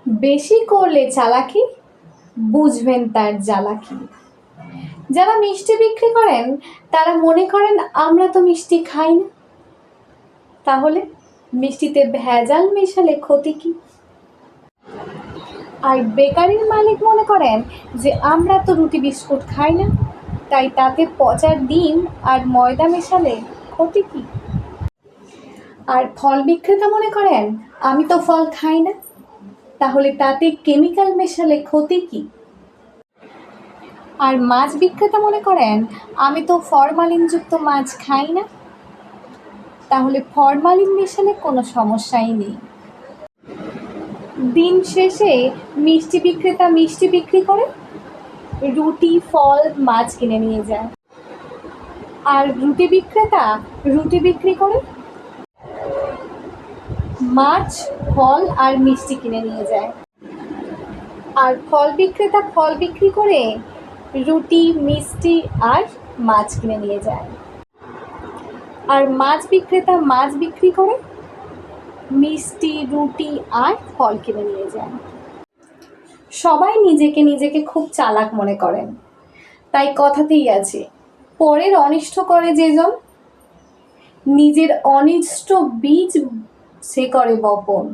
বেশি করলে চালাকি, বুঝবেন তার জ্বালা কি। যারা মিষ্টি বিক্রি করেন তারা মনে করেন আমরা তো মিষ্টি খাই না, তাহলে মিষ্টিতে ভেজাল মেশালে ক্ষতি কি। আর বেকারির মালিক মনে করেন যে আমরা তো রুটি বিস্কুট খাই না, তাই তাতে পচা ডিম আর ময়দা মেশালে ক্ষতি কি। আর ফল বিক্রেতা মনে করেন আমি তো ফল খাই না, তাহলে তাতে কেমিক্যাল মেশালে ক্ষতি কি। আর মাছ বিক্রেতা মনে করেন আমি তো ফরমালিনযুক্ত মাছ খাই না, তাহলে ফরমালিন মেশালে কোনো সমস্যাই নেই। দিন শেষে মিষ্টি বিক্রেতা মিষ্টি বিক্রি করে, রুটি ফল মাছ কিনে নিয়ে যায়। আর রুটি বিক্রেতা রুটি বিক্রি করে, মাছ ফল আর মিষ্টি কিনে নিয়ে যায়। আর ফল বিক্রেতা ফল বিক্রি করে, রুটি মিষ্টি আর মাছ কিনে নিয়ে যায়। আর মাছ বিক্রেতা মাছ বিক্রি করে, মিষ্টি রুটি আর ফল কিনে নিয়ে যায়। সবাই নিজেকে খুব চালাক মনে করেন, তাই কথাতেই আছে পরের অনিষ্ট করে যেজন, নিজের অনিষ্ট বীজ সে করে বপন।